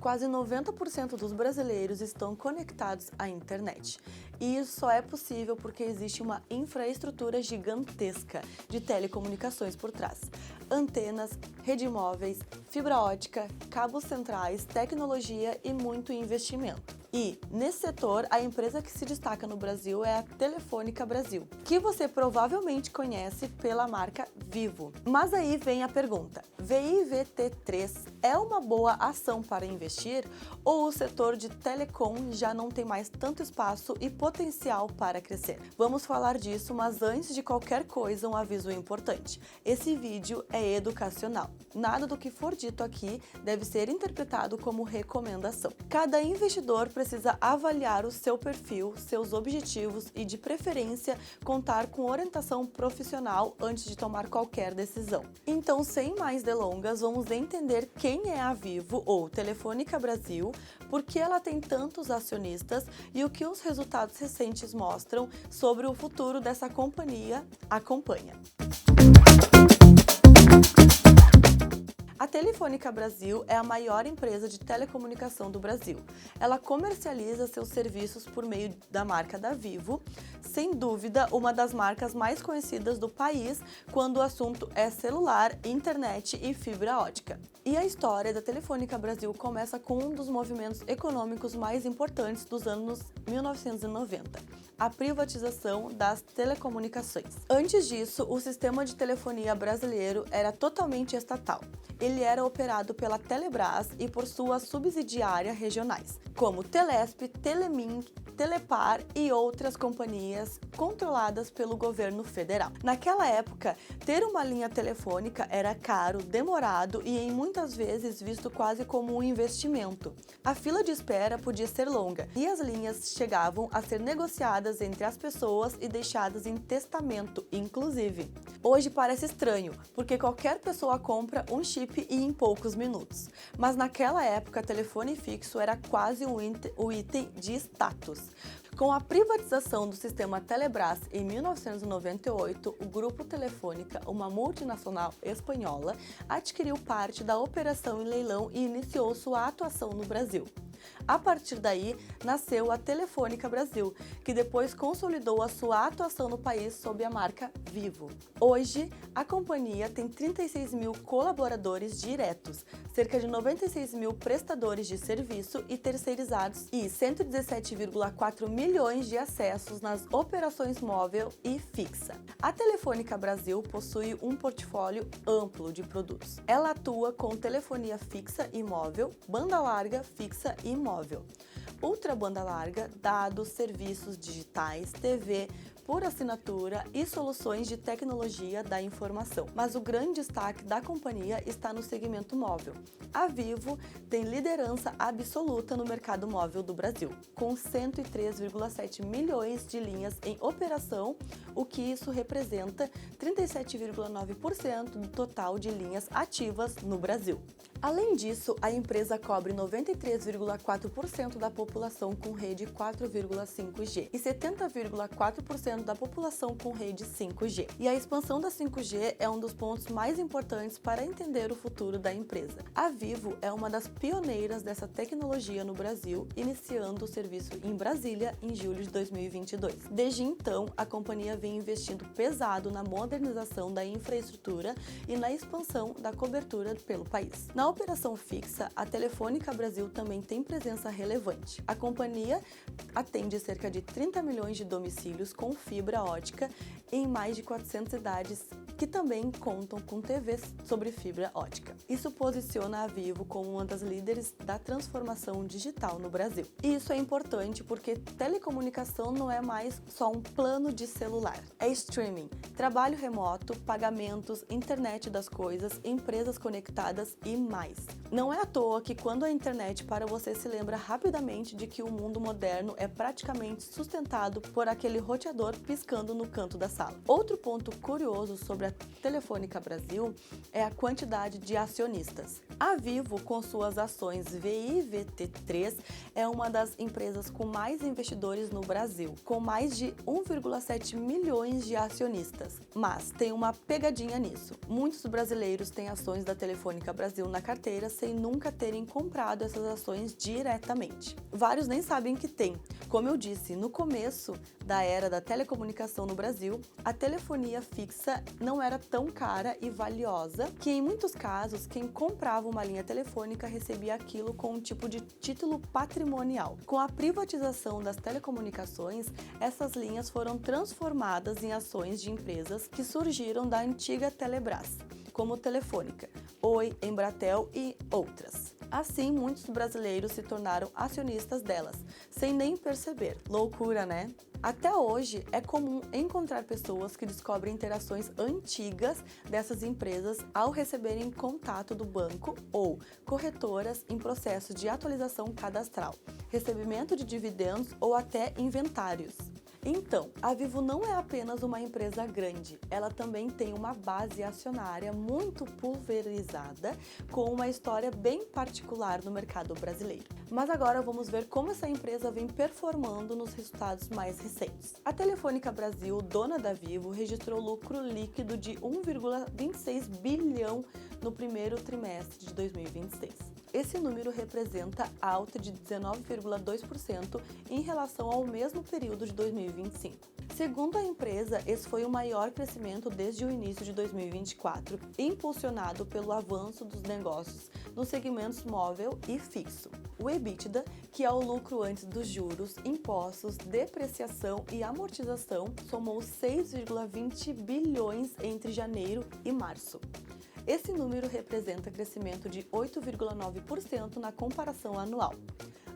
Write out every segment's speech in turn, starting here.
quase 90% dos brasileiros estão conectados à internet. E isso só é possível porque existe uma infraestrutura gigantesca de telecomunicações por trás. Antenas, rede móveis, fibra ótica, cabos centrais, tecnologia e muito investimento. E, nesse setor, a empresa que se destaca no Brasil é a Telefônica Brasil, que você provavelmente conhece pela marca Vivo. Mas aí vem a pergunta: VIVT3 é uma boa ação para investir ou o setor de telecom já não tem mais tanto espaço e potencial para crescer? Vamos falar disso, mas antes de qualquer coisa, um aviso importante. Esse vídeo é educacional. Nada do que for dito aqui deve ser interpretado como recomendação. Cada investidor precisa avaliar o seu perfil, seus objetivos e, de preferência, contar com orientação profissional antes de tomar qualquer decisão. Então, sem mais delongas, vamos entender quem é a Vivo ou Telefônica Brasil, por que ela tem tantos acionistas e o que os resultados recentes mostram sobre o futuro dessa companhia. Acompanha! A Telefônica Brasil é a maior empresa de telecomunicação do Brasil. Ela comercializa seus serviços por meio da marca da Vivo, sem dúvida uma das marcas mais conhecidas do país quando o assunto é celular, internet e fibra ótica. E a história da Telefônica Brasil começa com um dos movimentos econômicos mais importantes dos anos 1990. A privatização das telecomunicações. Antes disso, o sistema de telefonia brasileiro era totalmente estatal. Ele era operado pela Telebrás e por suas subsidiárias regionais, como Telesp, Telemin, Telepar e outras companhias controladas pelo governo federal. Naquela época, ter uma linha telefônica era caro, demorado e muitas vezes visto quase como um investimento. A fila de espera podia ser longa e as linhas chegavam a ser negociadas entre as pessoas e deixadas em testamento, inclusive. Hoje parece estranho, porque qualquer pessoa compra um chip e em poucos minutos. Mas naquela época, telefone fixo era quase um item de status. Com a privatização do sistema Telebrás em 1998, o Grupo Telefônica, uma multinacional espanhola, adquiriu parte da operação em leilão e iniciou sua atuação no Brasil. A partir daí, nasceu a Telefônica Brasil, que depois consolidou a sua atuação no país sob a marca Vivo. Hoje, a companhia tem 36 mil colaboradores diretos, cerca de 96 mil prestadores de serviço e terceirizados e 117,4 milhões de acessos nas operações móvel e fixa. A Telefônica Brasil possui um portfólio amplo de produtos. Ela atua com telefonia fixa e móvel, banda larga, fixa e móvel, ultra banda larga, dados, serviços digitais, TV por assinatura e soluções de tecnologia da informação. Mas o grande destaque da companhia está no segmento móvel. A Vivo tem liderança absoluta no mercado móvel do Brasil, com 103,7 milhões de linhas em operação, o que isso representa 37,9% do total de linhas ativas no Brasil. Além disso, a empresa cobre 93,4% da população com rede 4,5G e 70,4% da população com rede 5G. E a expansão da 5G é um dos pontos mais importantes para entender o futuro da empresa. A Vivo é uma das pioneiras dessa tecnologia no Brasil, iniciando o serviço em Brasília em julho de 2022. Desde então, a companhia vem investindo pesado na modernização da infraestrutura e na expansão da cobertura pelo país. Na operação fixa, a Telefônica Brasil também tem presença relevante. A companhia atende cerca de 30 milhões de domicílios com fibra ótica em mais de 400 cidades que também contam com TVs sobre fibra ótica. Isso posiciona a Vivo como uma das líderes da transformação digital no Brasil. E isso é importante porque telecomunicação não é mais só um plano de celular. É streaming, trabalho remoto, pagamentos, internet das coisas, empresas conectadas e mais. Não é à toa que quando a internet para você se lembra rapidamente de que o mundo moderno é praticamente sustentado por aquele roteador piscando no canto da sala. Outro ponto curioso sobre a Telefônica Brasil é a quantidade de acionistas. A Vivo, com suas ações VIVT3, é uma das empresas com mais investidores no Brasil, com mais de 1,7 milhões de acionistas. Mas tem uma pegadinha nisso. Muitos brasileiros têm ações da Telefônica Brasil na carteira sem nunca terem comprado essas ações diretamente. Vários nem sabem que tem. Como eu disse, no começo da era da telecomunicação no Brasil, a telefonia fixa não era tão cara e valiosa que, em muitos casos, quem comprava uma linha telefônica recebia aquilo com um tipo de título patrimonial. Com a privatização das telecomunicações, essas linhas foram transformadas em ações de empresas que surgiram da antiga Telebrás, como Telefônica, Oi, Embratel e outras. Assim, muitos brasileiros se tornaram acionistas delas, sem nem perceber. Loucura, né? Até hoje, é comum encontrar pessoas que descobrem interações antigas dessas empresas ao receberem contato do banco ou corretoras em processo de atualização cadastral, recebimento de dividendos ou até inventários. Então, a Vivo não é apenas uma empresa grande, ela também tem uma base acionária muito pulverizada, com uma história bem particular no mercado brasileiro. Mas agora vamos ver como essa empresa vem performando nos resultados mais recentes. A Telefônica Brasil, dona da Vivo, registrou lucro líquido de 1,26 bilhão no primeiro trimestre de 2026. Esse número representa alta de 19,2% em relação ao mesmo período de 2025. Segundo a empresa, esse foi o maior crescimento desde o início de 2024, impulsionado pelo avanço dos negócios nos segmentos móvel e fixo. O EBITDA, que é o lucro antes dos juros, impostos, depreciação e amortização, somou 6,20 bilhões entre janeiro e março. Esse número representa crescimento de 8,9% na comparação anual.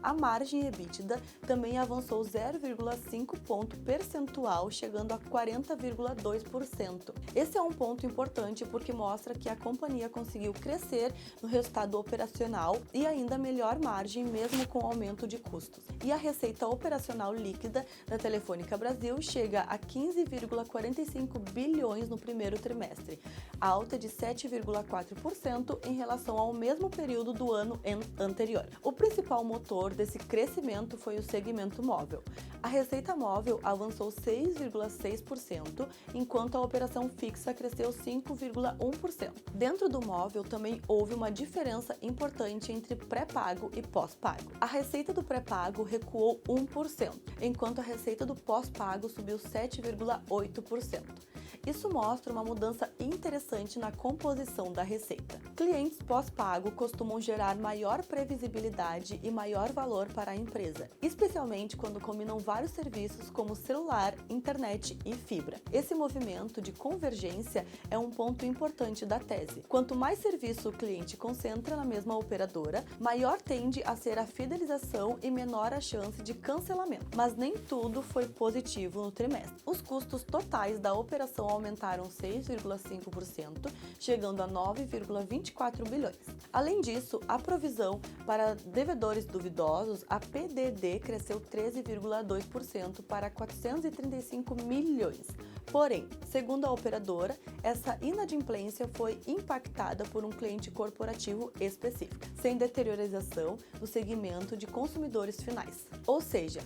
A margem EBITDA também avançou 0,5 ponto percentual, chegando a 40,2%. Esse é um ponto importante porque mostra que a companhia conseguiu crescer no resultado operacional e ainda melhor margem mesmo com aumento de custos. E a receita operacional líquida da Telefônica Brasil chega a 15,45 bilhões no primeiro trimestre, alta de 7,4% em relação ao mesmo período do ano anterior. O principal motor desse crescimento foi o segmento móvel. A receita móvel avançou 6,6%, enquanto a operação fixa cresceu 5,1%. Dentro do móvel também houve uma diferença importante entre pré-pago e pós-pago. A receita do pré-pago recuou 1%, enquanto a receita do pós-pago subiu 7,8%. Isso mostra uma mudança interessante na composição da receita. Clientes pós-pago costumam gerar maior previsibilidade e maior valor para a empresa, especialmente quando combinam vários serviços como celular, internet e fibra. Esse movimento de convergência é um ponto importante da tese. Quanto mais serviço o cliente concentra na mesma operadora, maior tende a ser a fidelização e menor a chance de cancelamento. Mas nem tudo foi positivo no trimestre. Os custos totais da operação aumentaram 6,5%, chegando a 9,24 bilhões. Além disso, a provisão para devedores duvidosos, a PDD, cresceu 13,2% para 435 milhões. Porém, segundo a operadora, essa inadimplência foi impactada por um cliente corporativo específico, sem deteriorização no segmento de consumidores finais. Ou seja,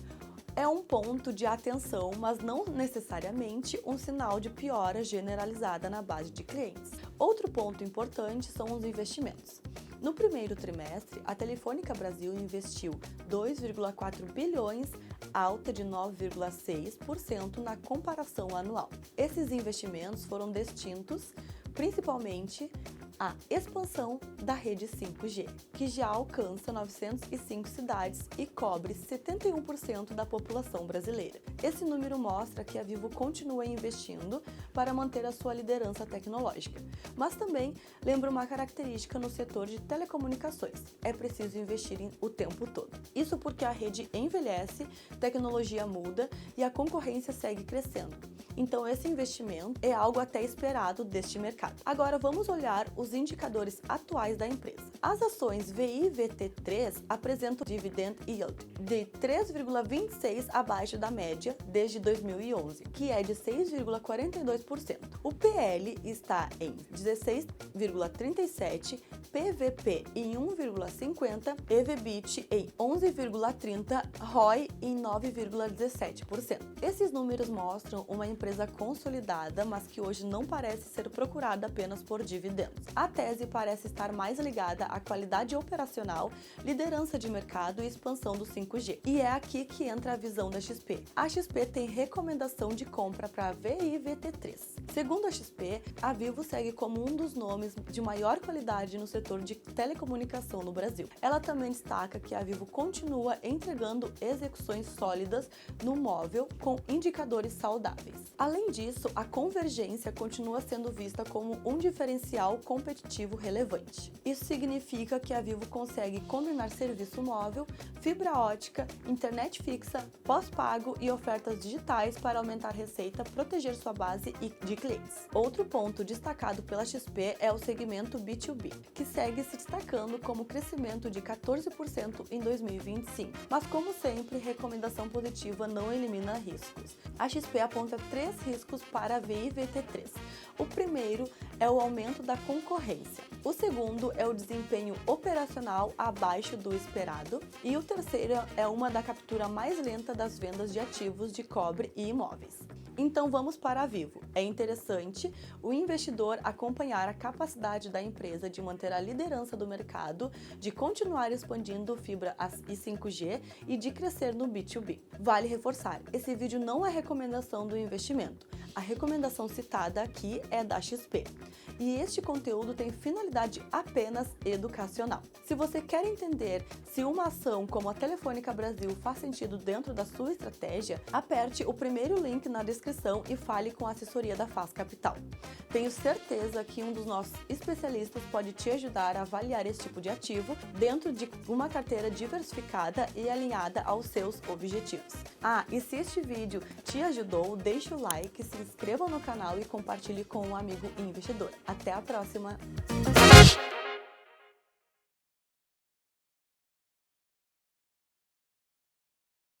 é um ponto de atenção, mas não necessariamente um sinal de piora generalizada na base de clientes. Outro ponto importante são os investimentos. No primeiro trimestre, a Telefônica Brasil investiu 2,4 bilhões, alta de 9,6% na comparação anual. Esses investimentos foram destinados principalmente à expansão da rede 5G, que já alcança 905 cidades e cobre 71% da população brasileira. Esse número mostra que a Vivo continua investindo para manter a sua liderança tecnológica, mas também lembra uma característica no setor de telecomunicações: é preciso investir o tempo todo. Isso porque a rede envelhece, tecnologia muda e a concorrência segue crescendo. Então esse investimento é algo até esperado deste mercado. Agora vamos olhar os indicadores atuais da empresa. As ações VIVT3 apresentam dividend yield de 3,26 abaixo da média desde 2011, que é de 6,42%. O PL está em 16,37, PVP em 1,50, EVBIT em 11,30, ROI em 9,17%. Esses números mostram uma empresa consolidada, mas que hoje não parece ser procurada apenas por dividendos. A tese parece estar mais ligada à qualidade operacional, liderança de mercado e expansão do 5G. E é aqui que entra a visão da XP. A XP tem recomendação de compra para a VIVT3. Segundo a XP, a Vivo segue como um dos nomes de maior qualidade no setor de telecomunicação no Brasil. Ela também destaca que a Vivo continua entregando execuções sólidas no móvel com indicadores saudáveis. Além disso, a convergência continua sendo vista como um diferencial competitivo relevante. Isso significa que a Vivo consegue combinar serviço móvel, fibra ótica, internet fixa, pós-pago e ofertas digitais para aumentar receita, proteger sua base de clientes. Outro ponto destacado pela XP é o segmento B2B, que segue se destacando como crescimento de 14% em 2025. Mas como sempre, recomendação positiva não elimina riscos. A XP aponta 3 riscos para a VIVT3. O primeiro é o aumento da concorrência. O segundo é o desempenho operacional abaixo do esperado. E o terceiro é uma da captura mais lenta das vendas de ativos de cobre e imóveis. Então vamos para a Vivo. É interessante o investidor acompanhar a capacidade da empresa de manter a liderança do mercado, de continuar expandindo fibra e 5G e de crescer no B2B. Vale reforçar, esse vídeo não é recomendação do investimento. A recomendação citada aqui é da XP. E este conteúdo tem finalidade apenas educacional. Se você quer entender se uma ação como a Telefônica Brasil faz sentido dentro da sua estratégia, aperte o primeiro link na descrição e fale com a assessoria da Faz Capital. Tenho certeza que um dos nossos especialistas pode te ajudar a avaliar esse tipo de ativo dentro de uma carteira diversificada e alinhada aos seus objetivos. E se este vídeo te ajudou, deixe o like, se inscreva no canal e compartilhe com um amigo investidor. Até a próxima!